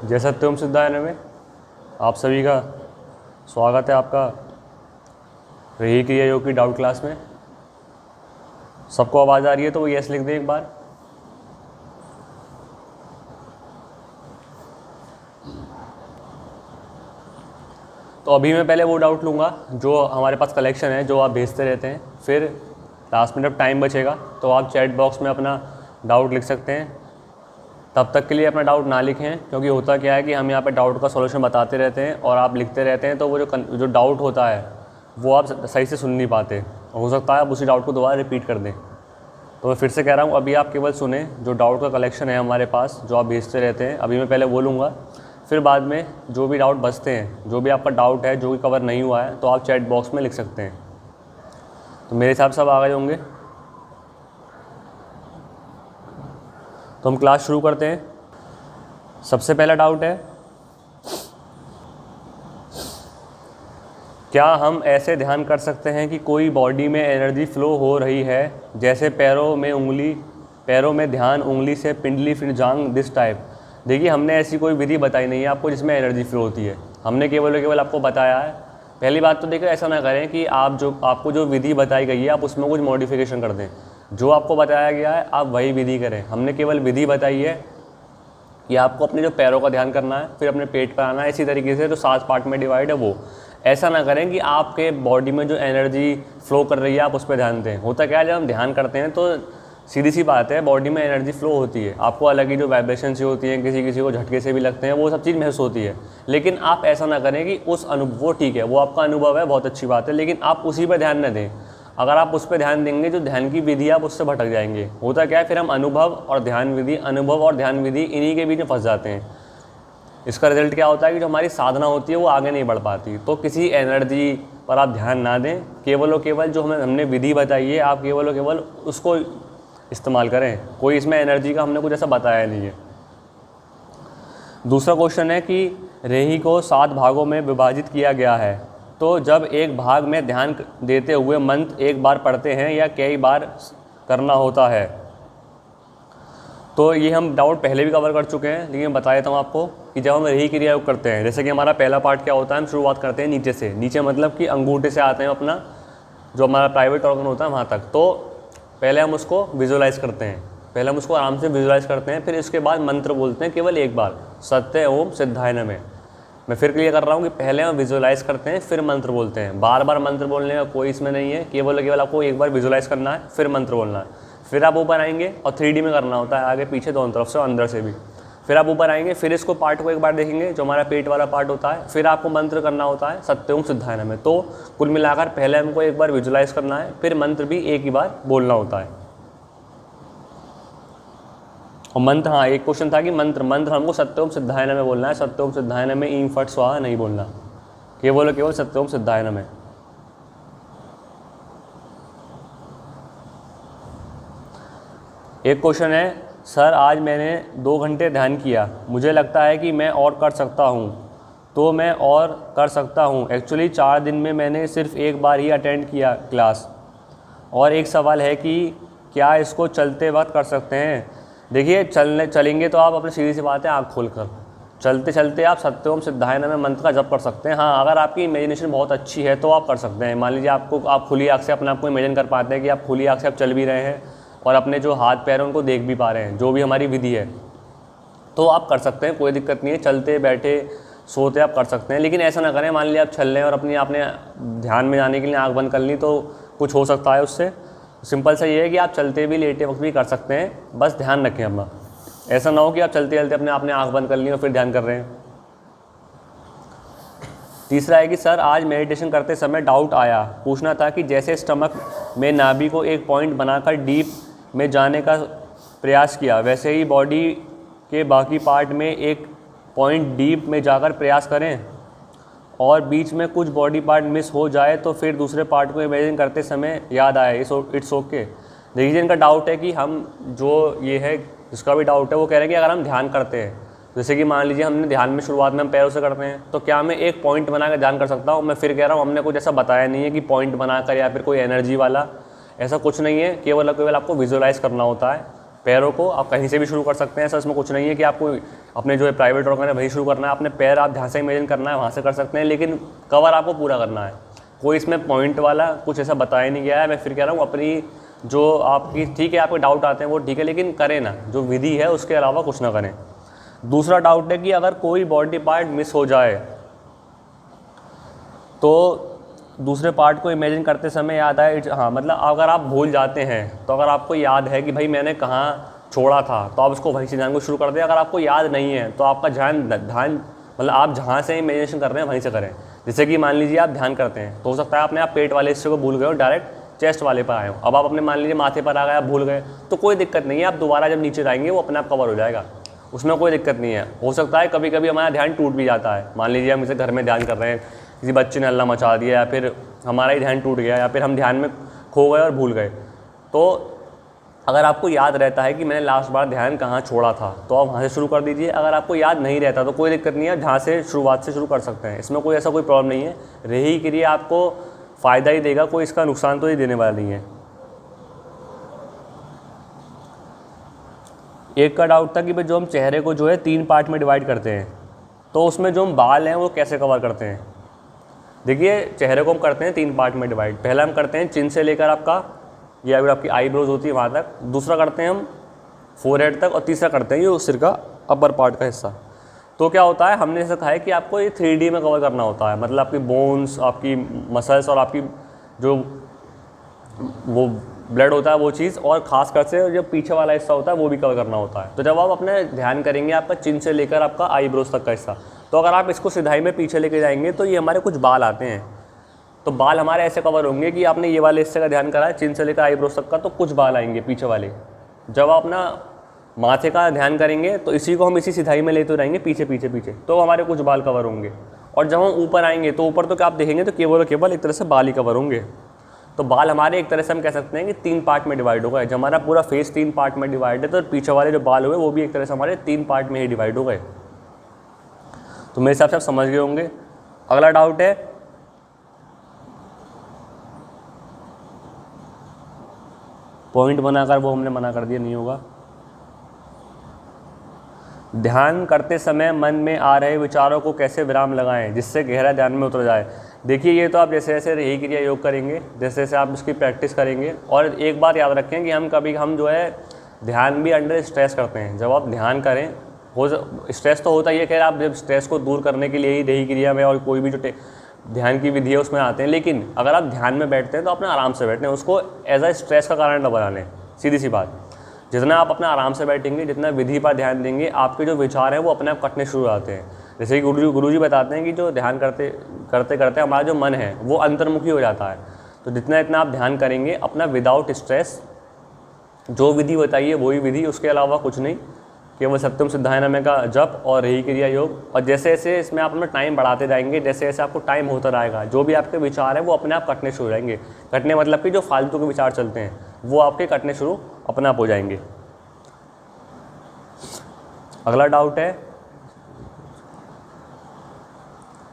जय सत्यम सिद्धायन में आप सभी का स्वागत है आपका रही क्रिया योग की डाउट क्लास में। सबको आवाज़ आ रही है तो वो यस लिख दें एक बार। तो अभी मैं पहले वो डाउट लूँगा जो हमारे पास कलेक्शन है, जो आप भेजते रहते हैं। फिर लास्ट में जब टाइम बचेगा तो आप चैट बॉक्स में अपना डाउट लिख सकते हैं। तब तक के लिए अपना डाउट ना लिखें, क्योंकि होता क्या है कि हम यहाँ पे डाउट का सॉल्यूशन बताते रहते हैं और आप लिखते रहते हैं, तो वो जो डाउट होता है वो आप सही से सुन नहीं पाते। हो सकता है आप उसी डाउट को दोबारा रिपीट कर दें। तो मैं फिर से कह रहा हूँ, अभी आप केवल सुने जो डाउट का कलेक्शन है हमारे पास, जो आप भेजते रहते हैं। अभी मैं पहले वो लूँगा, फिर बाद में जो भी डाउट बचते हैं, जो भी आपका डाउट है जो भी कवर नहीं हुआ है, तो आप चैट बॉक्स में लिख सकते हैं। तो मेरे हिसाब से सब आ गए होंगे, तो हम क्लास शुरू करते हैं। सबसे पहला डाउट है, क्या हम ऐसे ध्यान कर सकते हैं कि कोई बॉडी में एनर्जी फ्लो हो रही है, जैसे पैरों में ध्यान, उंगली से पिंडली, फिर जांग, दिस टाइप। देखिए, हमने ऐसी कोई विधि बताई नहीं है आपको जिसमें एनर्जी फ्लो होती है। हमने केवल आपको बताया है। पहली बात तो देखो, ऐसा ना करें कि आपको जो विधि बताई गई है आप उसमें कुछ मॉडिफिकेशन कर दें। जो आपको बताया गया है आप वही विधि करें। हमने केवल विधि बताई है कि आपको अपने जो पैरों का ध्यान करना है, फिर अपने पेट पर आना है। इसी तरीके से जो 7 पार्ट में डिवाइड है वो। ऐसा ना करें कि आपके बॉडी में जो एनर्जी फ्लो कर रही है आप उस पर ध्यान दें। होता क्या है, जब हम ध्यान करते हैं तो सीधी सी बात है, बॉडी में एनर्जी फ्लो होती है। आपको अलग ही जो वाइब्रेशन से होती हैं, किसी को झटके से भी लगते हैं, वो सब चीज़ महसूस होती है। लेकिन आप ऐसा ना करें कि वो ठीक है, वो आपका अनुभव है, बहुत अच्छी बात है, लेकिन आप उसी पर ध्यान न दें। अगर आप उस पर ध्यान देंगे, जो ध्यान की विधि आप उससे भटक जाएंगे। होता क्या है, फिर हम अनुभव और ध्यान विधि इन्हीं के बीच में फंस जाते हैं। इसका रिजल्ट क्या होता है कि जो हमारी साधना होती है वो आगे नहीं बढ़ पाती। तो किसी एनर्जी पर आप ध्यान ना दें, केवल जो हमने विधि बताई है आप केवल उसको इस्तेमाल करें। कोई इसमें एनर्जी का हमने कुछ ऐसा बताया नहीं है। दूसरा क्वेश्चन है कि रेही को 7 भागों में विभाजित किया गया है, तो जब एक भाग में ध्यान देते हुए मंत्र एक बार पढ़ते हैं या कई बार करना होता है। तो ये हम डाउट पहले भी कवर कर चुके हैं, लेकिन बता देता हूँ आपको कि जब हम रेही क्रिया योग करते हैं, जैसे कि हमारा पहला पार्ट क्या होता है, हम शुरुआत करते हैं नीचे से। नीचे मतलब कि अंगूठे से आते हैं अपना जो हमारा प्राइवेट ऑर्गन होता है वहाँ तक। तो पहले हम उसको विजुअलाइज़ करते हैं, पहले हम उसको आराम से विजुअलाइज़ करते हैं। फिर इसके बाद मंत्र बोलते हैं केवल एक बार, सत्य ओम सिद्धाय नमः। मैं फिर क्लियर कर रहा हूँ कि पहले हम विजुअलाइज़ करते हैं, फिर मंत्र बोलते हैं। बार बार मंत्र बोलने का कोई इसमें नहीं है, केवल आपको एक बार विजुअलाइज़ करना है, फिर मंत्र बोलना है। फिर आप ऊपर आएंगे और 3D में करना होता है, आगे पीछे दोनों तरफ से, अंदर से भी। फिर आप ऊपर आएंगे, फिर इसको पार्ट को एक बार देखेंगे, जो हमारा पेट वाला पार्ट होता है। फिर आपको मंत्र करना होता है सत्य ओम सिद्धाय नमः। तो कुल मिलाकर पहले हमको एक बार विजुअलाइज़ करना है, फिर मंत्र भी एक ही बार बोलना होता है। और मंत्र, हाँ एक क्वेश्चन था कि मंत्र हमको सत्य ओम सिद्धाय नमः बोलना है। सत्य ओम सिद्धाय नमः ईं फट स्वाहा नहीं बोलना, केवल सत्य ओम सिद्धाय नमः। एक क्वेश्चन है, सर आज मैंने 2 घंटे ध्यान किया, मुझे लगता है कि मैं और कर सकता हूँ, तो मैं और कर सकता हूँ। एक्चुअली 4 दिन में मैंने सिर्फ एक बार ही अटेंड किया क्लास। और एक सवाल है कि क्या इसको चलते वक्त कर सकते हैं? देखिए, चलेंगे तो आप अपनी सीधी सी बात है, आँख खोलकर चलते चलते आप सत्य ओम सिद्धाय नमः मंत्र का जप कर सकते हैं। हाँ, अगर आपकी इमेजिनेशन बहुत अच्छी है तो आप कर सकते हैं। मान लीजिए आप खुली आँख से अपने आप को इमेजिन कर पाते हैं कि आप खुली आँख से आप चल भी रहे हैं और अपने जो हाथ पैर हैं उनको देख भी पा रहे हैं, जो भी हमारी विधि है, तो आप कर सकते हैं, कोई दिक्कत नहीं है। चलते बैठे सोते आप कर सकते हैं, लेकिन ऐसा ना करें मान लीजिए आप चल रहे हैं और आपने ध्यान में जाने के लिए आँख बंद कर ली, तो कुछ हो सकता है उससे। सिंपल सा ये है कि आप चलते भी लेटे वक्त भी कर सकते हैं, बस ध्यान रखें अपना। ऐसा ना हो कि आप चलते चलते आपने आँख बंद कर ली और फिर ध्यान कर रहे हैं। तीसरा है कि सर आज मेडिटेशन करते समय डाउट आया, पूछना था कि जैसे स्टमक में नाभि को एक पॉइंट बनाकर डीप में जाने का प्रयास किया, वैसे ही बॉडी के बाकी पार्ट में एक पॉइंट डीप में जाकर प्रयास करें, और बीच में कुछ बॉडी पार्ट मिस हो जाए तो फिर दूसरे पार्ट को इमेजिन करते समय याद आए। It's okay. देखिए, इनका डाउट है कि हम जो ये है, इसका भी डाउट है, वो कह रहे हैं कि अगर हम ध्यान करते हैं, जैसे कि मान लीजिए हमने ध्यान में शुरुआत में हम पैरों से करते हैं, तो क्या मैं एक पॉइंट बनाकर ध्यान कर सकता हूँ? मैं फिर कह रहा हूँ, हमने कुछ ऐसा बताया नहीं है कि पॉइंट बनाकर या फिर कोई एनर्जी वाला, ऐसा कुछ नहीं है। केवल आपको विजुअलाइज़ करना होता है। पैरों को आप कहीं से भी शुरू कर सकते हैं, ऐसा इसमें कुछ नहीं है कि आपको अपने जो है प्राइवेट वर्क है वही शुरू करना है, अपने पैर आप जहाँ से इमेजिन करना है वहाँ से कर सकते हैं, लेकिन कवर आपको पूरा करना है। कोई इसमें पॉइंट वाला कुछ ऐसा बताया नहीं गया है। मैं फिर कह रहा हूँ अपनी जो आपकी ठीक है आपके डाउट आते हैं वो ठीक है, लेकिन करें ना, जो विधि है उसके अलावा कुछ ना करें। दूसरा डाउट है कि अगर कोई बॉडी पार्ट मिस हो जाए तो दूसरे पार्ट को इमेजिन करते समय याद आए, हाँ मतलब अगर आप भूल जाते हैं तो अगर आपको याद है कि भाई मैंने कहाँ छोड़ा था तो आप उसको वहीं से ध्यान को शुरू कर दें। अगर आपको याद नहीं है तो आपका ध्यान मतलब आप जहाँ से इमेजिनेशन कर रहे हैं वहीं से करें। जैसे कि मान लीजिए आप ध्यान करते हैं तो हो सकता है आपने आप पेट वाले हिस्से को भूल गए हो, डायरेक्ट चेस्ट वाले पर आए हो। अब आप अपने मान लीजिए माथे पर आ गए, आप भूल गए तो कोई दिक्कत नहीं है, आप दोबारा जब नीचे जाएंगे वो अपने आप कवर हो जाएगा, उसमें कोई दिक्कत नहीं है। हो सकता है कभी कभी हमारा ध्यान टूट भी जाता है, मान लीजिए हम इसे घर में ध्यान कर रहे हैं, किसी बच्चे ने हल्ला मचा दिया या फिर हमारा ही ध्यान टूट गया या फिर हम ध्यान में खो गए और भूल गए। तो अगर आपको याद रहता है कि मैंने लास्ट बार ध्यान कहाँ छोड़ा था तो आप वहाँ से शुरू कर दीजिए। अगर आपको याद नहीं रहता तो कोई दिक्कत नहीं है, जहाँ से शुरुआत से शुरू कर सकते हैं, इसमें कोई ऐसा कोई प्रॉब्लम नहीं है। रही क्रिया आपको फ़ायदा ही देगा, कोई इसका नुकसान तो ही देने वाला नहीं है। एक का डाउट था कि भाई जो हम चेहरे को जो है 3 पार्ट में डिवाइड करते हैं तो उसमें जो हम बाल हैं वो कैसे कवर करते हैं। देखिए चेहरे को हम करते हैं 3 पार्ट में डिवाइड। पहला हम करते हैं चिन से लेकर आपका या फिर आपकी आईब्रोज होती है वहाँ तक, दूसरा करते हैं हम फोरहेड तक, और तीसरा करते हैं ये सिर का अपर पार्ट का हिस्सा। तो क्या होता है, हमने सिखाया है कि आपको ये 3D में कवर करना होता है, मतलब आपकी बोन्स, आपकी मसल्स और आपकी जो वो ब्लड होता है वो चीज़, और खासकर से जो पीछे वाला हिस्सा होता है वो भी कवर करना होता है। तो जब आप अपने ध्यान करेंगे आपका चिन से लेकर आपका आईब्रोज तक का हिस्सा, तो अगर आप इसको सिधाई में पीछे लेके जाएंगे तो ये हमारे कुछ बाल आते हैं। तो बाल हमारे ऐसे कवर होंगे कि आपने ये वाले हिस्से का ध्यान करा है चिन से लेकर आईब्रोज तक का, तो कुछ बाल आएंगे पीछे वाले। जब आप अपना माथे का ध्यान करेंगे तो इसी को हम इसी सिधाई में लेते रहेंगे पीछे पीछे पीछे, तो हमारे कुछ बाल कवर होंगे। और जब हम ऊपर आएंगे तो ऊपर तो क्या आप देखेंगे तो केवल और केवल एक तरह से बाल ही कवर होंगे। तो बाल हमारे एक तरह से हम कह सकते हैं कि 3 पार्ट में डिवाइड हो गए। जब हमारा पूरा फेस 3 पार्ट में डिवाइड है तो पीछे वाले जो बाल हुए वो भी एक तरह से हमारे 3 पार्ट में ही डिवाइड हो गए। तो मेरे हिसाब से आप समझ गए होंगे। अगला डाउट है, पॉइंट बनाकर वो हमने मना कर दिया, नहीं होगा। ध्यान करते समय मन में आ रहे विचारों को कैसे विराम लगाएं जिससे गहरा ध्यान में उतर जाए। देखिए ये तो आप जैसे जैसे यही क्रिया योग करेंगे, जैसे जैसे आप इसकी प्रैक्टिस करेंगे। और एक बात याद रखें कि हम जो है ध्यान भी अंडर स्ट्रेस करते हैं। जब आप ध्यान करें हो स्ट्रेस तो होता ही है, खैर आप जब स्ट्रेस को दूर करने के लिए ही यही क्रिया में और कोई भी जो ध्यान की विधि है उसमें आते हैं। लेकिन अगर आप ध्यान में बैठते हैं तो अपने आराम से बैठें, उसको एज अ स्ट्रेस का कारण न बना लें। सीधी सी बात, जितना आप अपना आराम से बैठेंगे, जितना विधि पर ध्यान देंगे, आपके जो विचार हैं वो अपने आप कटने शुरू हो जाते हैं। जैसे कि गुरुजी बताते हैं कि जो ध्यान करते करते हमारा जो मन है वो अंतर्मुखी हो जाता है। तो जितना इतना आप ध्यान करेंगे अपना विदाउट स्ट्रेस, जो विधि बताइए वही विधि, उसके अलावा कुछ नहीं, केवल सत्यम सिद्धाय नमः का जप और यही क्रिया योग। और जैसे जैसे इसमें आप अपना टाइम बढ़ाते जाएंगे, जैसे जैसे आपको टाइम होता रहेगा, जो भी आपके विचार हैं वो अपने आप कटने शुरू हो जाएंगे। कटने मतलब कि जो फालतू के विचार चलते हैं वो आपके कटने शुरू अपने आप हो जाएंगे। अगला डाउट है,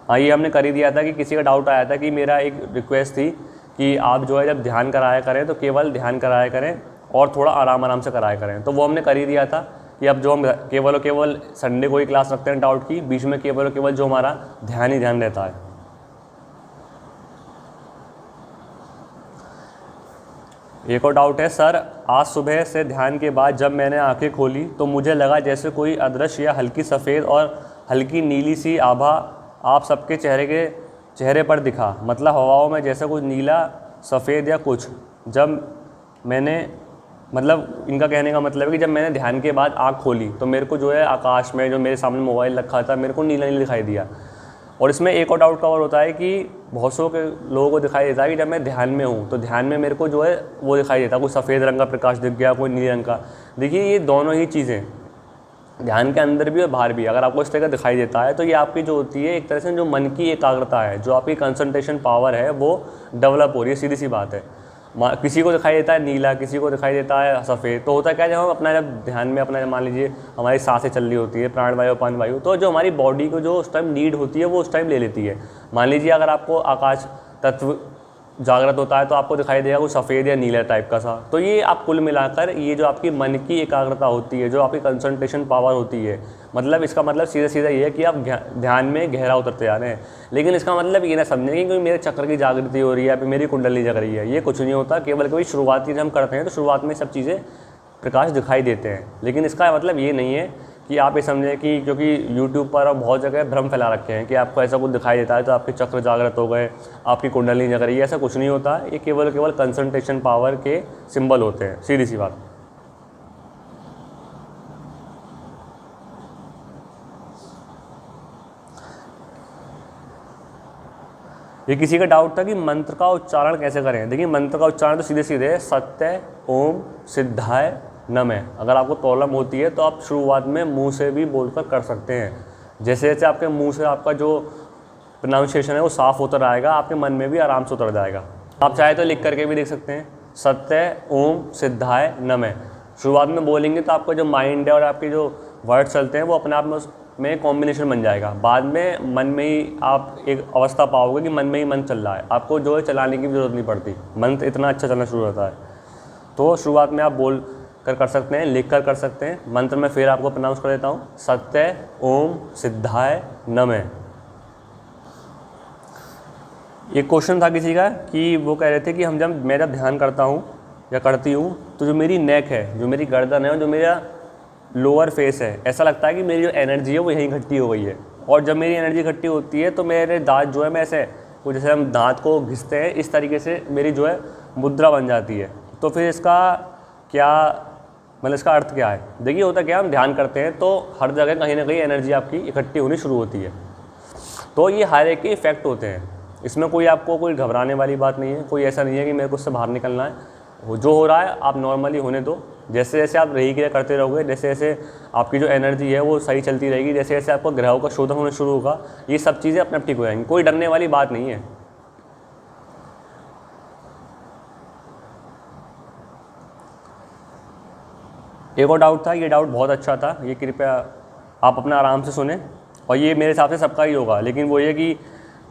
हाँ ये हमने कर ही दिया था कि किसी का डाउट आया था कि मेरा एक रिक्वेस्ट थी कि आप जो है जब ध्यान कराया करें तो केवल ध्यान कराया करें और थोड़ा आराम आराम से कराया करें। तो वो हमने कर ही दिया था कि अब जो हम केवल और केवल संडे को ही क्लास रखते हैं डाउट की, बीच में केवल और केवल जो हमारा ध्यान ही ध्यान रहता है। एक और डाउट है, सर आज सुबह से ध्यान के बाद जब मैंने आंखें खोली तो मुझे लगा जैसे कोई अदृश्य या हल्की सफ़ेद और हल्की नीली सी आभा आप सबके चेहरे पर दिखा, मतलब हवाओं में जैसे कुछ नीला सफ़ेद या कुछ। जब मैंने मतलब इनका कहने का मतलब है कि जब मैंने ध्यान के बाद आँख खोली तो मेरे को जो है आकाश में जो मेरे सामने मोबाइल रखा था मेरे को नीला नीला दिखाई दिया। और इसमें एक और डाउट कवर होता है कि बहुत सौ के लोगों को दिखाई देता है कि जब मैं ध्यान में हूँ तो ध्यान में मेरे को जो है वो दिखाई देता, कोई सफ़ेद रंग का प्रकाश दिख गया, कोई नीले रंग का। देखिए ये दोनों ही चीज़ें ध्यान के अंदर भी और बाहर भी अगर आपको इस तरह का दिखाई देता है तो ये आपकी जो होती है एक तरह से जो मन की एकाग्रता है, जो आपकी कंसंट्रेशन पावर है वो डेवलप हो रही है। सीधी सी बात है, किसी को दिखाई देता है नीला, किसी को दिखाई देता है सफ़ेद। तो होता क्या है, जब हम अपना जब ध्यान में अपना मान लीजिए हमारी सांसें चल रही होती है, प्राणवायु अपान वायु, तो जो हमारी बॉडी को जो उस टाइम नीड होती है वो उस टाइम ले लेती है। मान लीजिए अगर आपको आकाश तत्व जागृत होता है तो आपको दिखाई देगा कुछ सफ़ेद या नीला टाइप का सा। तो ये आप कुल मिलाकर ये जो आपकी मन की एकाग्रता होती है, जो आपकी कंसंट्रेशन पावर होती है, मतलब इसका मतलब सीधा सीधा ये है कि आप ध्यान में गहरा उतरते जा रहे हैं। लेकिन इसका मतलब ये ना समझें कि कोई मेरे चक्र की जागृति हो रही है या मेरी कुंडली जग रही है, ये कुछ नहीं होता। केवल कोई शुरुआती जब हम करते हैं तो शुरुआत में सब चीज़ें प्रकाश दिखाई देते हैं, लेकिन इसका मतलब ये नहीं है कि आप ये समझें कि क्योंकि यूट्यूब पर बहुत जगह भ्रम फैला रखे हैं कि आपको ऐसा कुछ दिखाई देता है तो आपके चक्र जागृत हो गए, आपकी कुंडली जग रही है, ऐसा कुछ नहीं होता। ये केवल कंसंट्रेशन पावर के सिंबल होते हैं, सीधी सी बात। ये किसी का डाउट था कि मंत्र का उच्चारण कैसे करें। देखिए मंत्र का उच्चारण तो सीधे सीधे सत्य ओम सिद्धाय नमः। अगर आपको प्रॉब्लम होती है तो आप शुरुआत में मुंह से भी बोलकर कर सकते हैं। जैसे जैसे आपके मुंह से आपका जो प्रोनाउंसिएशन है वो साफ़ होता रहेगा, आपके मन में भी आराम से उतर जाएगा। आप चाहे तो लिख करके भी देख सकते हैं, सत्य ओम सिद्धाय नमः। शुरुआत में बोलेंगे तो आपका जो माइंड है और आपके जो वर्ड चलते हैं वो अपने आप में कॉम्बिनेशन बन जाएगा। बाद में मन में ही आप एक अवस्था पाओगे कि मन में ही मन चल रहा है, आपको जो है चलाने की भी ज़रूरत नहीं पड़ती, मंत्र इतना अच्छा चलना शुरू होता है। तो शुरुआत में आप बोल कर सकते हैं, लिख कर सकते हैं। मंत्र में फिर आपको प्रोनाउंस कर देता हूँ, सत्य ओम सिद्धाय नमः। एक क्वेश्चन था किसी का कि वो कह रहे थे कि मैं जब ध्यान करता हूँ या करती हूँ तो जो मेरी नेक है, जो मेरी गर्दन है और जो मेरा लोअर फेस है, ऐसा लगता है कि मेरी जो एनर्जी है वो यहीं इकट्ठी हो गई है। और जब मेरी एनर्जी इकट्ठी होती है तो मेरे दांत जो है, मैं ऐसे वो जैसे हम दांत को घिसते हैं इस तरीके से मेरी जो है मुद्रा बन जाती है। तो फिर इसका क्या मतलब, इसका अर्थ क्या है? देखिए होता क्या, हम ध्यान करते हैं तो हर जगह कहीं ना कहीं एनर्जी आपकी इकट्ठी होनी शुरू होती है। तो ये हर एक के इफेक्ट होते हैं, इसमें कोई आपको कोई घबराने वाली बात नहीं है। कोई ऐसा नहीं है कि मेरे को उससे बाहर निकलना है। वो जो हो रहा है आप नॉर्मली होने दो। जैसे जैसे आप रही क्रिया करते रहोगे, जैसे जैसे आपकी जो एनर्जी है वो सही चलती रहेगी, जैसे जैसे आपको ग्रहों का शोधन होना शुरू होगा, ये सब चीज़ें अपने आप ठीक हो जाएंगी। कोई डरने वाली बात नहीं है। एक और डाउट था, ये डाउट बहुत अच्छा था, ये कृपया आप अपना आराम से सुने। और ये मेरे हिसाब से सबका ही होगा, लेकिन वो ये कि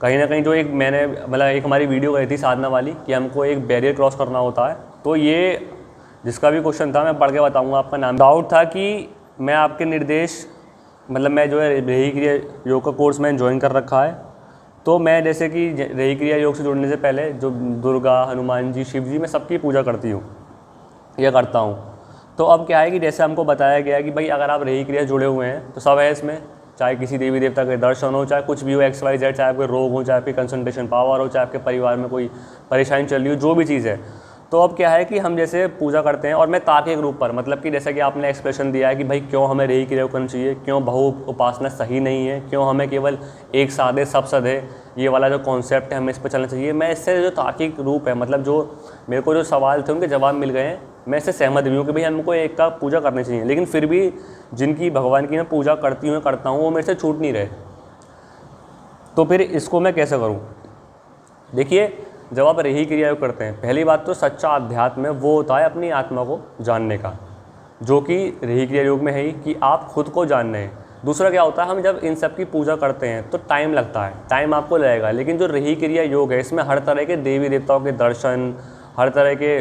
कहीं ना कहीं जो एक मैंने मतलब एक हमारी वीडियो गई थी साधना वाली कि हमको एक बैरियर क्रॉस करना होता है, तो ये जिसका भी क्वेश्चन था मैं पढ़ के बताऊंगा आपका नाम। डाउट था कि मैं आपके निर्देश मतलब मैं जो है रही क्रिया योग का कोर्स मैंने ज्वाइन कर रखा है, तो मैं जैसे कि रही क्रिया योग से जुड़ने से पहले जो दुर्गा, हनुमान जी, शिव जी, मैं सबकी पूजा करती हूँ या करता हूँ। तो अब क्या है कि जैसे हमको बताया गया कि भाई अगर आप रही क्रिया जुड़े हुए हैं तो सब है इसमें, चाहे किसी देवी देवता के दर्शन हो, चाहे कुछ भी हो, XYZ, चाहे आपके रोग हो, चाहे आपकी कंसंट्रेशन पावर हो, चाहे आपके परिवार में कोई परेशानी चल रही हो, जो भी चीज़ है। तो अब क्या है कि हम जैसे पूजा करते हैं और मैं तार्किक रूप पर, मतलब कि जैसा कि आपने एक्सप्रेशन दिया है कि भाई क्यों हमें रही क्रिया करनी चाहिए, क्यों बहु उपासना सही नहीं है, क्यों हमें केवल एक साधे सब सधे, ये वाला जो कॉन्सेप्ट है हमें इस पर चलना चाहिए। मैं इससे जो तार्किक रूप है, मतलब जो मेरे को जो सवाल थे उनके जवाब मिल गए हैं, मैं इससे सहमत भी हूँ कि भाई हमको एक का पूजा करनी चाहिए। लेकिन फिर भी जिनकी भगवान की मैं पूजा करता हूँ वो मेरे से छूट नहीं रहे, तो फिर इसको मैं कैसे करूँ? देखिए जब आप रही क्रिया करते हैं, पहली बात तो सच्चा अध्यात्म वो होता है अपनी आत्मा को जानने का, जो कि रही क्रिया योग में है ही कि आप खुद को जानना है। दूसरा क्या होता है, हम जब इन सब की पूजा करते हैं तो टाइम लगता है, टाइम आपको लगेगा। लेकिन जो रही क्रिया योग है इसमें हर तरह के देवी देवताओं के दर्शन, हर तरह के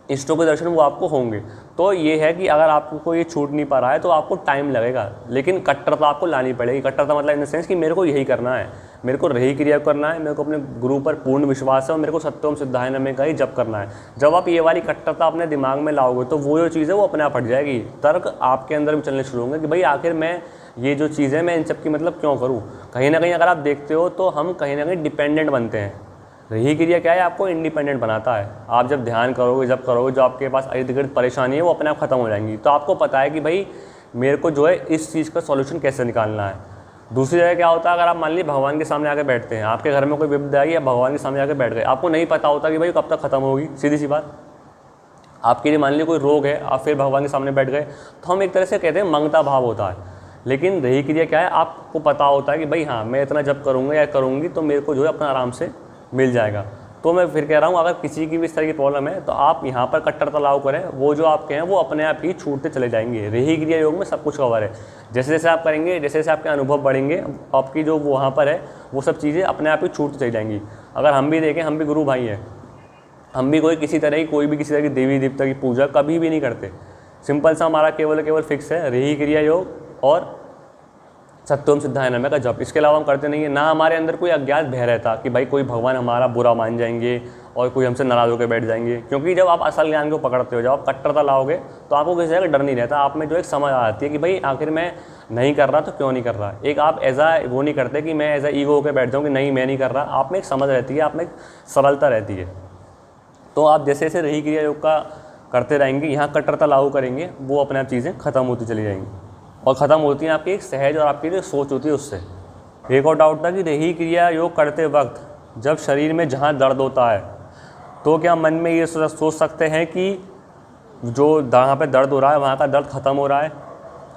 इष्टों के दर्शन वो आपको होंगे। तो ये है कि अगर आपको ये छूट नहीं पा रहा है तो आपको टाइम लगेगा, लेकिन कट्टरता आपको लानी पड़ेगी। कट्टरता मतलब इन द सेंस कि मेरे को यही करना है, मेरे को रही क्रिया करना है, मेरे को अपने गुरु पर पूर्ण विश्वास है और मेरे को सत्यम सिद्धाय नमः का ही जप करना है। जब आप ये वाली कट्टरता अपने दिमाग में लाओगे तो वो जो चीज़ है वो अपने आप हट जाएगी। तर्क आपके अंदर भी चलने शुरू होंगे कि भाई आखिर मैं ये जो चीज़ है मैं इन सब की मतलब क्यों करूँ। कहीं ना कहीं अगर आप देखते हो तो हम कहीं ना कहीं डिपेंडेंट बनते हैं। रही क्रिया क्या है, आपको इंडिपेंडेंट बनाता है। आप जब ध्यान करोगे, जब करोगे, जो आपके पास इर्द गिर्द परेशानी है वो अपने आप ख़त्म हो जाएंगी। तो आपको पता है कि भाई मेरे को जो है इस चीज़ का सॉल्यूशन कैसे निकालना है। दूसरी जगह क्या होता है, अगर आप मान लीजिए भगवान के सामने आके बैठते हैं, आपके घर में कोई विपदा आई या भगवान के सामने आके बैठ गए, आपको नहीं पता होता कि भाई कब तक ख़त्म होगी। सीधी सी बात, आपके लिए मान लीजिए कोई रोग है, आप फिर भगवान के सामने बैठ गए, तो हम एक तरह से कहते हैं मंगता भाव होता है। लेकिन रही क्रिया क्या है, आपको पता होता है कि भाई हाँ मैं इतना जब करूँगा या करूँगी तो मेरे को जो है अपना आराम से मिल जाएगा। तो मैं फिर कह रहा हूँ अगर किसी की भी इस तरह की प्रॉब्लम है तो आप यहाँ पर कट्टरता लागू करें, वो जो आपके हैं वो अपने आप ही छूटते चले जाएंगे। रही क्रिया योग में सब कुछ कवर है। जैसे जैसे आप करेंगे, जैसे जैसे आपके अनुभव बढ़ेंगे, आपकी जो वहाँ पर है वो सब चीज़ें अपने आप ही छूटते चली जाएंगी। अगर हम भी देखें, हम भी गुरु भाई हैं, हम भी किसी तरह की देवी देवता की पूजा कभी भी नहीं करते। सिंपल सा हमारा केवल फिक्स है रेही क्रिया योग और सत्यम सिद्धाय नमः का जप, इसके अलावा हम करते नहीं है। ना हमारे अंदर कोई अज्ञात भय रहता कि भाई कोई भगवान हमारा बुरा मान जाएंगे और कोई हमसे नाराज़ होकर बैठ जाएंगे, क्योंकि जब आप असल ज्ञान को पकड़ते हो, जब आप कट्टरता लाओगे तो आपको किसी जगह डर नहीं रहता। आप में जो एक समझ आती है कि भाई आखिर मैं नहीं कर रहा तो क्यों नहीं कर रहा। एक आप ऐसा वो नहीं करते कि मैं ऐसा ईगो होकर बैठ जाऊँ कि नहीं मैं नहीं कर रहा। आप में एक समझ रहती है, आप में एक सरलता रहती है। तो आप जैसे जैसे रही क्रिया योग का करते रहेंगे, यहाँ कट्टरता लागू करेंगे, वो अपने आप चीज़ें ख़त्म होती चली जाएंगी और ख़त्म होती हैं आपकी एक सहज और आपकी जो सोच होती है उससे। एक और डाउट था कि रही क्रिया योग करते वक्त जब शरीर में जहाँ दर्द होता है तो क्या मन में ये सोच सकते हैं कि जो जहाँ पे दर्द हो रहा है वहाँ का दर्द ख़त्म हो रहा है,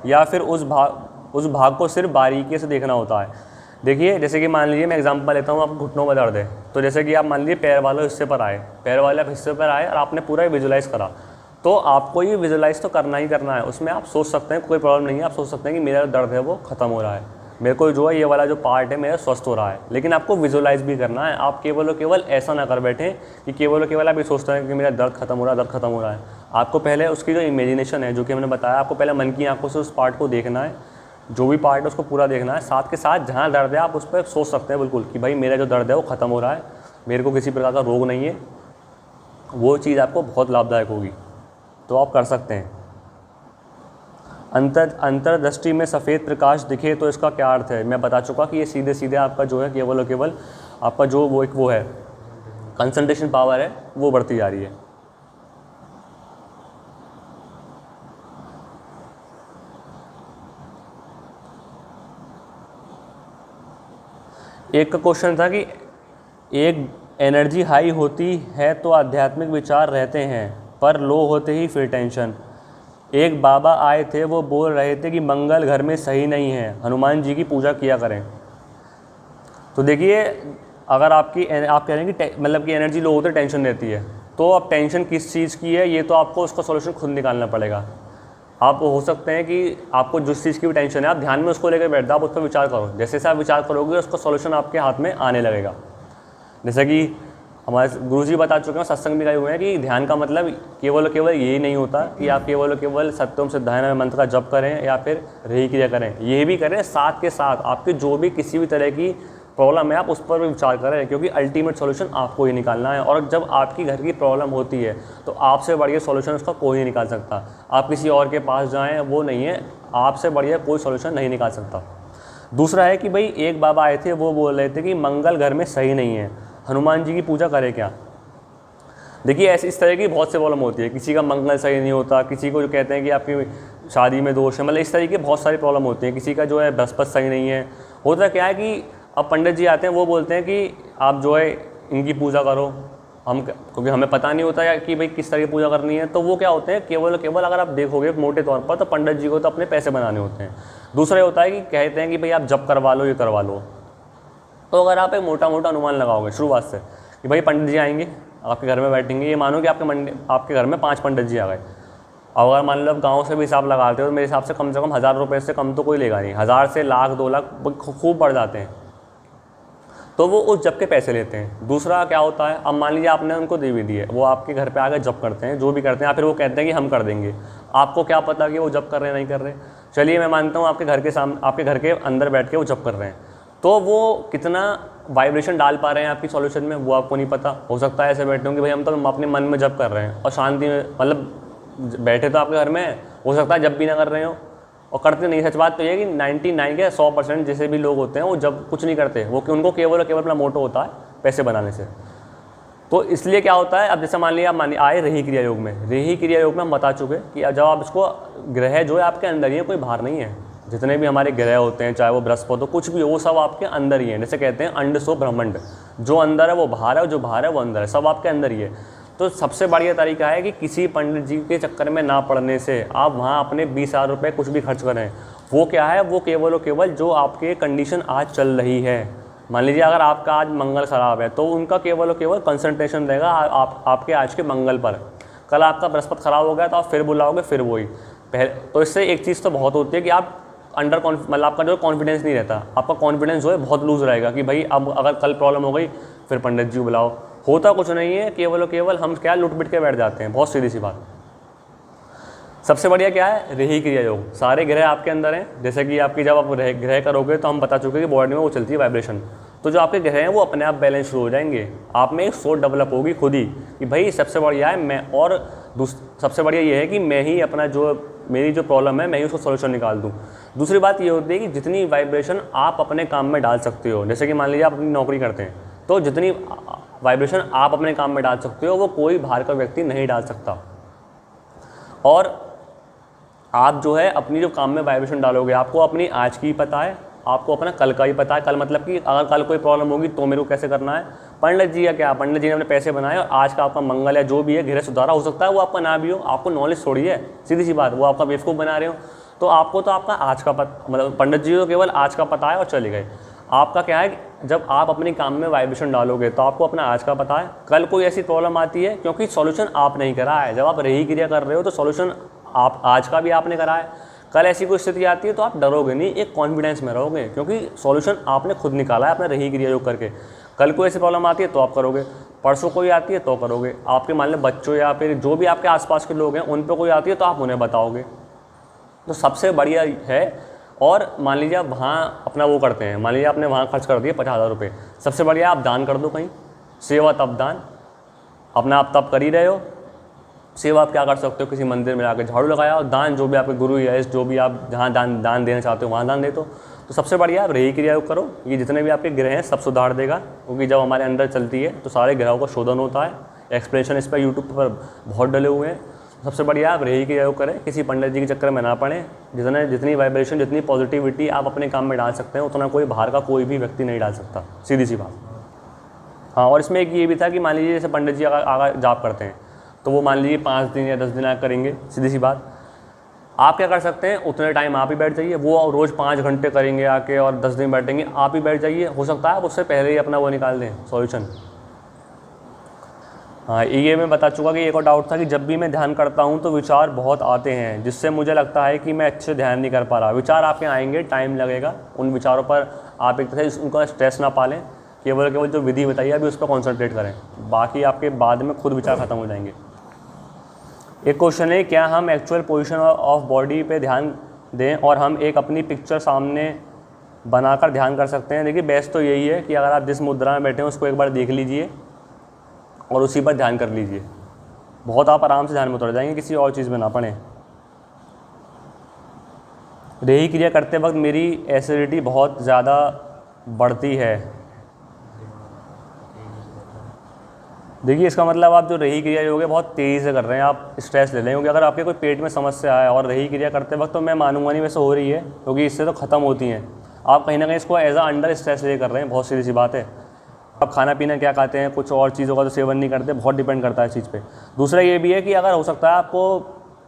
या फिर उस भाग को सिर्फ बारीकी से देखना होता है। देखिए जैसे कि मान लीजिए मैं एग्जांपल लेता हूँ, आपको घुटनों में दर्द है, तो जैसे कि आप मान लीजिए पैर वाले हिस्से पर आए, पैर वाले हिस्से पर आए और आपने पूरा विजुलाइज़ करा, तो आपको ये विजुलाइज़ तो करना ही करना है। उसमें आप सोच सकते हैं, कोई प्रॉब्लम नहीं है, आप सोच सकते हैं कि मेरा दर्द है वो ख़त्म हो रहा है, मेरे को जो है ये वाला जो पार्ट है मेरा स्वस्थ हो रहा है। लेकिन आपको विजुलाइज़ भी करना है। आप केवल ऐसा ना कर बैठें कि केवल आप ये सोचते हैं कि मेरा दर्द खत्म हो रहा है, दर्द खत्म हो रहा है। आपको पहले उसकी जो इमेजिनेशन है, जो कि हमने बताया, आपको पहले मन की आंखों से उस पार्ट को देखना है, जो भी पार्ट है उसको पूरा देखना है। साथ के साथ जहाँ दर्द है आप उस पर सोच सकते हैं बिल्कुल कि भाई मेरा जो दर्द है वो ख़त्म हो रहा है, मेरे को किसी प्रकार का रोग नहीं है। वो चीज़ आपको बहुत लाभदायक होगी, तो आप कर सकते हैं। अंतर्दृष्टि में सफ़ेद प्रकाश दिखे तो इसका क्या अर्थ है? मैं बता चुका कि ये सीधे सीधे आपका जो है केवल आपका जो वो है कंसंट्रेशन पावर है वो बढ़ती जा रही है। एक का क्वेश्चन था कि एक एनर्जी हाई होती है तो आध्यात्मिक विचार रहते हैं, पर लो होते ही फिर टेंशन। एक बाबा आए थे, वो बोल रहे थे कि मंगल घर में सही नहीं है, हनुमान जी की पूजा किया करें। तो देखिए अगर आप कह रहे हैं कि मतलब कि एनर्जी लो होते टेंशन रहती है, तो अब टेंशन किस चीज़ की है ये तो आपको उसका सॉल्यूशन खुद निकालना पड़ेगा। आप हो सकते हैं कि आपको जिस चीज़ की भी टेंशन है आप ध्यान में उसको लेकर बैठ जाओ, आप उस पर विचार करो। जैसे जैसे आप विचार करोगे उसका सॉल्यूशन आपके हाथ में आने लगेगा। जैसे कि हमारे गुरुजी बता चुके हैं, सत्संग भी गए हुए हैं कि ध्यान का मतलब केवल यही नहीं होता कि आप केवल सत्यम सिद्धाय नमः मंत्र का जप करें या फिर रही क्रिया करें, ये भी करें। साथ के साथ आपके जो भी किसी भी तरह की प्रॉब्लम है आप उस पर भी विचार करें, क्योंकि अल्टीमेट सॉल्यूशन आपको ही निकालना है। और जब आपकी घर की प्रॉब्लम होती है तो आपसे बढ़िया सॉल्यूशन उसका कोई नहीं निकाल सकता। आप किसी और के पास जाएँ वो नहीं है, आपसे बढ़िया कोई सॉल्यूशन नहीं निकाल सकता। दूसरा है कि भाई एक बाबा आए थे, वो बोल रहे थे कि मंगल घर में सही नहीं है, हनुमान जी की पूजा करें क्या। देखिए ऐसे इस तरह की बहुत से प्रॉब्लम होती है, किसी का मंगल सही नहीं होता, किसी को जो कहते हैं कि आपकी शादी में दोष है, मतलब इस तरह की बहुत सारी प्रॉब्लम होती है। किसी का जो है बृहस्पति सही नहीं है। होता क्या है कि अब पंडित जी आते हैं, वो बोलते हैं कि आप जो है इनकी पूजा करो, क्योंकि हमें पता नहीं होता है कि भाई किस तरह की पूजा करनी है। तो वो क्या होते हैं केवल अगर आप देखोगे मोटे तौर पर तो पंडित जी को तो अपने पैसे बनाने होते हैं। दूसरा होता है कि कहते हैं कि भाई आप जब करवा लो, ये करवा लो। तो अगर आप एक मोटा अनुमान लगाओगे शुरुआत से कि भाई पंडित जी आएंगे आपके घर में बैठेंगे, ये मानो कि आपके घर में 5 पंडित जी आ गए। अगर मान लो आप गाँव से भी हिसाब लगाते हो तो मेरे हिसाब से कम 1000 रुपये से कम तो कोई लेगा नहीं। 1000 से लाख 2 लाख खूब बढ़ जाते हैं, तो वो उस जब के पैसे लेते हैं। दूसरा क्या होता है, अब मान लीजिए आपने उनको दे भी दी है, वो आपके घर पे आकर जब करते हैं, जो भी करते हैं, या फिर वो कहते हैं कि हम कर देंगे। आपको क्या पता कि वो जब कर रहे हैं नहीं कर रहे। चलिए मैं मानता हूँ आपके घर के सामने, आपके घर के अंदर बैठ के वो जब कर रहे हैं, तो वो कितना वाइब्रेशन डाल पा रहे हैं आपकी सॉल्यूशन में वो आपको नहीं पता। हो सकता है ऐसे बैठे हों कि भाई हम तो अपने मन में जब कर रहे हैं और शांति में, मतलब बैठे तो आपके घर में, हो सकता है जब भी ना कर रहे हो और करते नहीं। सच बात तो ये है कि 99 के 100% जैसे भी लोग होते हैं वो जब कुछ नहीं करते, वो उनको केवल अपना मोटो होता है पैसे बनाने से। तो इसलिए क्या होता है, अब जैसे मान लिया आप आए रही क्रिया योग में, रही क्रिया योग में हम बता चुके कि जब आप इसको, ग्रह जो है आपके अंदर ही है, कोई बाहर नहीं है। जितने भी हमारे ग्रह होते हैं, चाहे वो बृहस्पति हो, कुछ भी हो, वो सब आपके अंदर ही है। जैसे कहते हैं अंड सो ब्रह्मांड, जो अंदर है वो बाहर है, जो बाहर है वो अंदर है, सब आपके अंदर ही है। तो सबसे बढ़िया तरीका है कि किसी पंडित जी के चक्कर में ना पड़ने से आप वहाँ अपने 20,000 रुपये कुछ भी खर्च करें। वो क्या है, वो केवल जो आपके कंडीशन आज चल रही है। मान लीजिए अगर आपका आज मंगल ख़राब है तो उनका केवल कंसंट्रेशन रहेगा आपके आज के मंगल पर। कल आपका बृहस्पति ख़राब हो गया तो आप फिर बुलाओगे, फिर वही पहले। तो इससे एक चीज़ तो बहुत होती है कि आप मतलब आपका जो कॉन्फिडेंस नहीं रहता, आपका कॉन्फिडेंस जो है बहुत लूज़ रहेगा कि भाई अब अगर कल प्रॉब्लम हो गई फिर पंडित जी को बुलाओ। होता कुछ नहीं है, केवल और केवल हम क्या लुट पिट के बैठ जाते हैं। बहुत सीधी सी बात। सबसे बढ़िया क्या है, रही क्रिया योग। सारे ग्रह आपके अंदर हैं, जैसे कि आपकी जब आप ग्रह करोगे तो हम बता चुके हैं कि बॉडी में वो चलती है वाइब्रेशन। तो जो आपके ग्रह हैं वो अपने आप बैलेंस शुरू हो जाएंगे। आप में एक सोच डेवलप होगी खुद ही कि भाई सबसे बढ़िया है मैं, और सबसे बढ़िया ये है कि मैं ही अपना जो मेरी जो प्रॉब्लम है मैं ही उसको सोल्यूशन निकाल दूँ। दूसरी बात ये होती है कि जितनी वाइब्रेशन आप अपने काम में डाल सकते हो, जैसे कि मान लीजिए आप अपनी नौकरी करते हैं तो जितनी वाइब्रेशन आप अपने काम में डाल सकते हो वो कोई बाहर का व्यक्ति नहीं डाल सकता। और आप जो है अपनी जो काम में वाइब्रेशन डालोगे, आपको अपनी आज की पता है, आपको अपना कल का ही पता है। कल मतलब कि अगर कल कोई प्रॉब्लम होगी तो मेरे को कैसे करना है। पंडित जी या क्या, पंडित जी ने अपने पैसे बनाए और आज का आपका मंगल या जो भी है ग्रह सुधारा, हो सकता है वो आपका ना भी हो, आपको नॉलेज थोड़ी है, सीधी सी बात, वो आपका बेवकूफ़ बना रहे हो। तो आपको तो आपका आज का पता, मतलब पंडित जी को केवल आज का पता है और चले गए। आपका क्या है, जब आप अपने काम में वाइब्रेशन डालोगे तो आपको अपना आज का पता है। कल कोई ऐसी प्रॉब्लम आती है क्योंकि सॉल्यूशन आप नहीं करा है। जब आप रही क्रिया कर रहे हो तो सॉल्यूशन आप आज का भी आपने करा है। कल ऐसी कोई स्थिति आती है तो आप डरोगे नहीं, एक कॉन्फिडेंस में रहोगे क्योंकि सॉल्यूशन आपने खुद निकाला है अपने रही क्रिया योग करके। कल कोई ऐसी प्रॉब्लम आती है तो आप करोगे, परसों कोई आती है तो करोगे, आपके मान लो बच्चों या फिर जो भी आपके आसपास के लोग हैं उन पर कोई आती है तो आप उन्हें बताओगे। तो सबसे बढ़िया है। और मान लीजिए आप वहाँ अपना वो करते हैं, मान लीजिए आपने वहाँ खर्च कर दिए 50,000 रुपये, सबसे बढ़िया आप दान कर दो कहीं। सेवा तप दान, अपना आप तप कर ही रहे हो, सेवा आप क्या कर सकते हो, किसी मंदिर में जाकर झाड़ू लगाया, और दान जो भी आपके गुरु या जो भी आप जहाँ दान देना चाहते हो वहाँ दान दे दो। तो सबसे बढ़िया आप रही क्रिया योग करो। ये जितने भी आपके ग्रह हैं सब सुधार देगा, क्योंकि जब हमारे अंदर चलती है तो सारे ग्रहों का शोधन होता है। एक्सप्लेनेशन इस पर यूट्यूब पर बहुत डले हुए हैं। सबसे बढ़िया आप रही क्रिया योग करें, किसी पंडित जी के चक्कर में ना पड़ें। जितनी वाइब्रेशन, जितनी पॉजिटिविटी आप अपने काम में डाल सकते हैं उतना कोई बाहर का कोई भी व्यक्ति नहीं डाल सकता, सीधी सी बात। हाँ, और इसमें एक ये भी था कि मान लीजिए जैसे पंडित जी अगर जाप करते हैं तो वो मान लीजिए 5 दिन या 10 दिन करेंगे, सीधी सी बात। आप क्या कर सकते हैं, उतने टाइम आप ही बैठ जाइए। वो रोज़ 5 घंटे करेंगे आके और 10 दिन बैठेंगे, आप ही बैठ जाइए। हो सकता है आप उससे पहले ही अपना वो निकाल दें सॉल्यूशन। हाँ, ये मैं बता चुका कि एक और डाउट था कि जब भी मैं ध्यान करता हूँ तो विचार बहुत आते हैं, जिससे मुझे लगता है कि मैं अच्छे से ध्यान नहीं कर पा रहा। विचार आपके आएंगे, टाइम लगेगा। उन विचारों पर आप एक तरह से उनका स्ट्रेस ना पालें, केवल जो विधि बताइए अभी उस पर कॉन्सेंट्रेट करें, बाकी आपके बाद में खुद विचार खत्म हो जाएंगे। एक क्वेश्चन है, क्या हम एक्चुअल पोजीशन ऑफ बॉडी पे ध्यान दें और हम एक अपनी पिक्चर सामने बनाकर ध्यान कर सकते हैं? देखिए, बेस्ट तो यही है कि अगर आप जिस मुद्रा में बैठे हैं उसको एक बार देख लीजिए और उसी पर ध्यान कर लीजिए। बहुत आप आराम से ध्यान में उतर जाएंगे, किसी और चीज़ में ना पड़े। रही क्रिया करते वक्त मेरी एसिडिटी बहुत ज़्यादा बढ़ती है। देखिए, इसका मतलब आप जो रही क्रिया योग है बहुत तेज़ी से कर रहे हैं, आप स्ट्रेस ले लें। क्योंकि अगर आपके कोई पेट में समस्या है और रही क्रिया करते वक्त, तो मैं मानूंगा नहीं वैसे हो रही है, क्योंकि इससे तो ख़त्म होती हैं। आप कहीं ना कहीं इसको एज अ अंडर स्ट्रेस ले कर रहे हैं, बहुत सीधी सी बात है। आप खाना पीना क्या खाते हैं, कुछ और चीज़ों का तो सेवन नहीं करते, बहुत डिपेंड करता है इस चीज़ पे। दूसरा ये भी है कि अगर हो सकता है आपको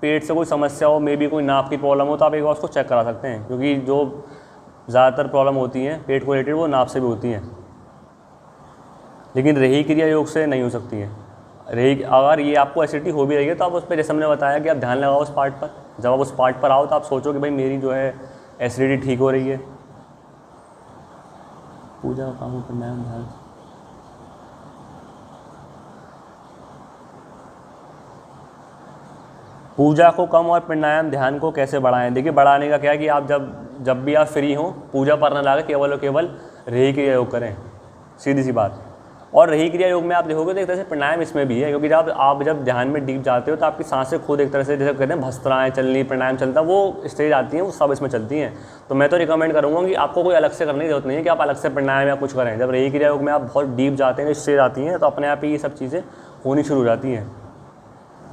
पेट से कोई समस्या हो, मे बी कोई नाप की प्रॉब्लम हो, तो आप एक बार उसको चेक करा सकते हैं, क्योंकि जो ज़्यादातर प्रॉब्लम होती हैं पेट को रिलेटेड वो नाप से भी होती हैं, लेकिन रही क्रिया योग से नहीं हो सकती है। रही, अगर ये आपको एसिडिटी हो भी रही है तो आप उस पर, जैसे हमने बताया कि आप ध्यान लगाओ उस पार्ट पर। जब आप उस पार्ट पर आओ तो आप सोचो कि भाई मेरी जो है एसिडिटी ठीक हो रही है। पूजा का काम करना है ध्यान। पूजा को कम और प्राणायाम ध्यान को कैसे बढ़ाएं? देखिए, बढ़ाने का क्या है कि आप जब भी आप फ्री हों, पूजा पर न लगा केवल और केवल रही क्रिया योग करें, सीधी सी बात। और रही क्रिया योग में आप देखोगे तो एक तरह से प्राणायाम इसमें भी है, क्योंकि जब ध्यान में डीप जाते हो तो आपकी सांसें खुद एक तरह से, जैसे कहते हैं भस्त्राएँ चलनी, प्राणायाम चलता, वो स्टेज आती हैं, वो सब इसमें चलती हैं। तो मैं तो रिकमेंड करूँगा कि आपको कोई अलग से करने की जरूरत नहीं है कि आप अलग से प्राणायाम या कुछ करें। जब रही क्रिया योग में आप बहुत डीप जाते हैं, स्टेज आती हैं, तो अपने आप ही ये सब चीज़ें होनी शुरू हो जाती हैं।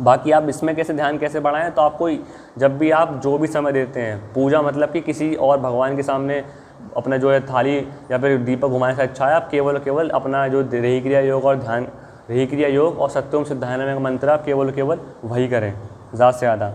बाकी आप इसमें कैसे ध्यान कैसे बढ़ाएं, तो आपको जब भी आप जो भी समय देते हैं, पूजा मतलब कि किसी और भगवान के सामने अपना जो है थाली या फिर दीपक घुमाने से अच्छा है आप केवल अपना जो रही क्रिया योग और ध्यान, रही क्रिया योग और सत्यम सिद्धायनम का मंत्र आप केवल वही करें, ज़्यादा से ज़्यादा।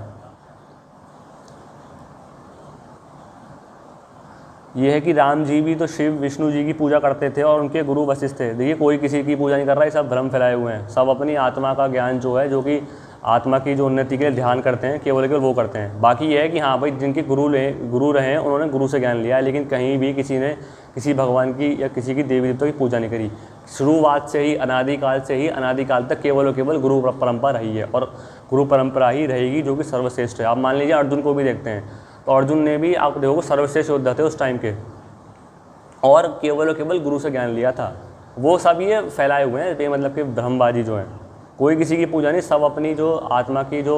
ये है कि राम जी भी तो शिव विष्णु जी की पूजा करते थे और उनके गुरु वशिष्ठ थे। देखिए, कोई किसी की पूजा नहीं कर रहा है, सब भ्रम फैलाए हुए हैं। सब अपनी आत्मा का ज्ञान जो है, जो कि आत्मा की जो उन्नति के लिए ध्यान करते हैं केवल केवल वो करते हैं। बाकी ये है कि हाँ भाई, जिनके गुरु रहे हैं उन्होंने गुरु से ज्ञान लिया है, लेकिन कहीं भी किसी ने किसी भगवान की या किसी की देवी देवता की पूजा नहीं करी। शुरुआत से ही अनादिकाल तक केवल और केवल गुरु परंपरा रही है, और गुरु परंपरा ही रहेगी जो कि सर्वश्रेष्ठ है। आप मान लीजिए अर्जुन को भी देखते हैं, तो अर्जुन ने भी, आप देखो, सर्वश्रेष्ठ योद्धा थे उस टाइम के, और केवल गुरु से ज्ञान लिया था। वो सब ये फैलाए हुए हैं बेमतलब के ब्रह्मबाजी जो हैं, कोई किसी की पूजा नहीं, सब अपनी जो आत्मा की जो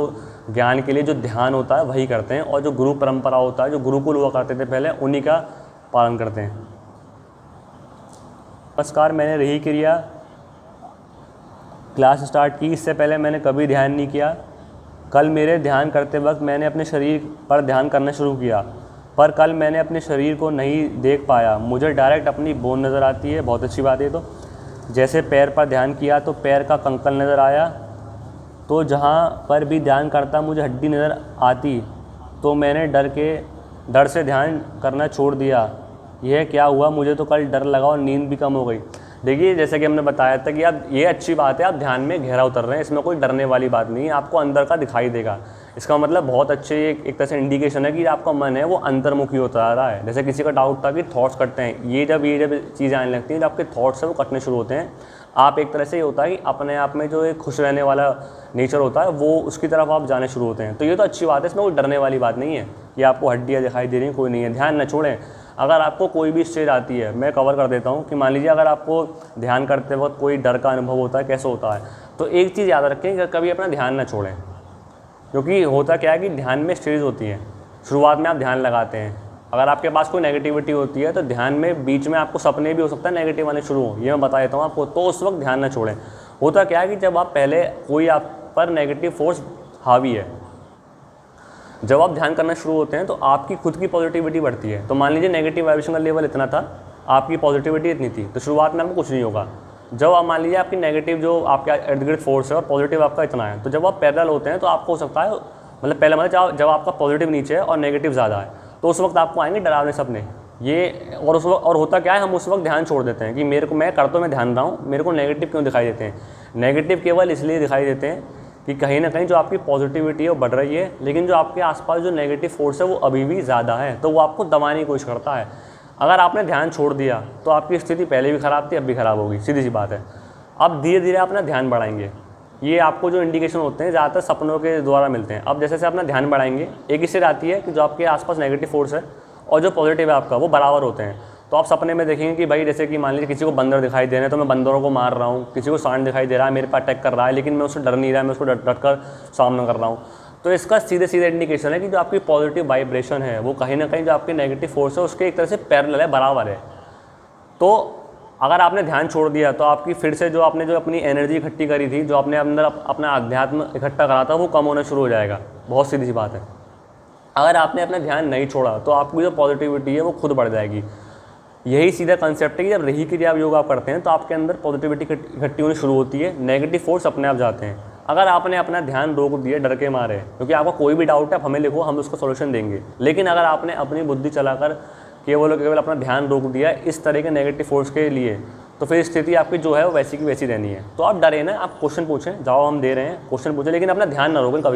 ज्ञान के लिए जो ध्यान होता है वही करते हैं, और जो गुरु परंपरा होता है, जो गुरुकुल हुआ करते थे पहले, उन्हीं का पालन करते हैं। नमस्कार, मैंने रही क्रिया क्लास स्टार्ट की, इससे पहले मैंने कभी ध्यान नहीं किया। कल मेरे ध्यान करते वक्त मैंने अपने शरीर पर ध्यान करना शुरू किया, पर कल मैंने अपने शरीर को नहीं देख पाया, मुझे डायरेक्ट अपनी बोन नज़र आती है। बहुत अच्छी बात है। तो जैसे पैर पर ध्यान किया तो पैर का कंकल नज़र आया, तो जहाँ पर भी ध्यान करता मुझे हड्डी नज़र आती, तो मैंने डर से ध्यान करना छोड़ दिया। यह क्या हुआ? मुझे तो कल डर लगा और नींद भी कम हो गई। देखिए, जैसे कि हमने बताया था कि आप, ये अच्छी बात है, आप ध्यान में गहरा उतर रहे हैं, इसमें कोई डरने वाली बात नहीं है, आपको अंदर का दिखाई देगा। इसका मतलब बहुत अच्छे एक तरह से इंडिकेशन है कि आपका मन है वो अंतर्मुखी होता आ रहा है। जैसे किसी का डाउट था कि थॉट्स कटते हैं, ये जब चीज़ें आने लगती हैं, जब आपके थॉट्स हैं वो कटने शुरू होते हैं, आप एक तरह से ये होता है कि अपने आप में जो एक खुश रहने वाला नेचर होता है वो उसकी तरफ आप जाने शुरू होते हैं। तो ये तो अच्छी बात है, इसमें कोई डरने वाली बात नहीं है कि आपको हड्डियाँ दिखाई दे रही हैं, कोई नहीं है। ध्यान न छोड़ें। अगर आपको कोई भी स्टेज आती है, मैं कवर कर देता हूँ कि मान लीजिए अगर आपको ध्यान करते वक्त कोई डर का अनुभव होता है, कैसे होता है, तो एक चीज़ याद रखें कि कभी अपना ध्यान न छोड़ें, क्योंकि होता क्या है कि ध्यान में स्टेज होती है। शुरुआत में आप ध्यान लगाते हैं, अगर आपके पास कोई नेगेटिविटी होती है तो ध्यान में बीच में आपको सपने भी हो सकता है नेगेटिव आने शुरू हो, ये मैं बता देता हूँ आपको। तो उस वक्त ध्यान न छोड़ें। होता क्या है कि जब आप पहले कोई आप पर नेगेटिव फोर्स हावी है, जब आप ध्यान करना शुरू होते हैं तो आपकी खुद की पॉजिटिविटी बढ़ती है। तो मान लीजिए नेगेटिव वाइब्रेशन का लेवल इतना था, आपकी पॉजिटिविटी इतनी थी, तो शुरुआत में आपको कुछ नहीं होगा। जब आप मान लीजिए आपकी नेगेटिव जो आपके इर्द गिर्द फोर्स है और पॉजिटिव आपका इतना है, तो जब आप पैरेलल होते हैं तो आपको हो सकता है, मतलब पहले मतलब जब आपका पॉजिटिव नीचे है और नेगेटिव ज़्यादा है, तो उस वक्त आपको आएंगे डरावने सपने। ये और उस वक्त, और होता क्या है, हम उस वक्त ध्यान छोड़ देते हैं कि मैं ध्यान रहा हूँ, मेरे को नेगेटिव क्यों दिखाई देते हैं। नेगेटिव केवल इसलिए दिखाई देते हैं कि कहीं ना कहीं जो आपकी पॉजिटिविटी है वो बढ़ रही है, लेकिन जो आपके आसपास जो नेगेटिव फोर्स है वो अभी भी ज़्यादा है, तो वो आपको दबाने की कोशिश करता है। अगर आपने ध्यान छोड़ दिया तो आपकी स्थिति पहले भी ख़राब थी, अब भी ख़राब होगी, सीधी सी बात है। अब धीरे धीरे अपना ध्यान बढ़ाएंगे। ये आपको जो इंडिकेशन होते हैं ज़्यादातर सपनों के द्वारा मिलते हैं। अब जैसे जैसे अपना ध्यान बढ़ाएंगे, एक इससे आती है कि जो आपके आसपास नेगेटिव फोर्स है और जो पॉजिटिव है आपका, वो बराबर होते हैं। तो आप सपने में देखेंगे कि भाई जैसे कि मान लीजिए किसी को बंदर दिखाई दे रहे हैं तो मैं बंदरों को मार रहा हूँ, किसी को सांड दिखाई दे रहा है मेरे पर अटैक कर रहा है, लेकिन मैं उससे डर नहीं रहा, मैं उसको डट कर सामना कर रहा हूँ। तो इसका सीधे सीधे इंडिकेशन है कि जो आपकी पॉजिटिव वाइब्रेशन है वो कहीं ना कहीं जो आपकी नेगेटिव फोर्स है उसके एक तरह से पैरेलल है, बराबर है। तो अगर आपने ध्यान छोड़ दिया तो आपकी फिर से जो आपने जो अपनी एनर्जी इकट्ठी करी थी, जो आपने अंदर अपना अध्यात्म इकट्ठा करा था, वो कम होना शुरू हो जाएगा। बहुत सीधी सी बात है। अगर आपने अपना ध्यान नहीं छोड़ा तो आपकी जो पॉजिटिविटी है वो खुद बढ़ जाएगी। यही सीधा कंसेप्ट है कि जब रही क्रिया योग आप करते हैं तो आपके अंदर पॉजिटिविटी इकट्ठी होनी शुरू होती है, नेगेटिव फोर्स अपने आप जाते हैं। अगर आपने अपना ध्यान रोक दिया डर के मारे, क्योंकि आपका कोई भी डाउट है आप हमें लिखो, हम उसका सॉल्यूशन देंगे, लेकिन अगर आपने अपनी बुद्धि चलाकर केवल और केवल अपना ध्यान रोक दिया इस तरह के नेगेटिव फोर्स के लिए, तो फिर स्थिति आपकी जो है वो वैसी की वैसी रहनी है। तो आप डरे ना, आप क्वेश्चन पूछें, जवाब हम दे रहे हैं, क्वेश्चन पूछें, लेकिन अपना ध्यान ना रोकें कभी।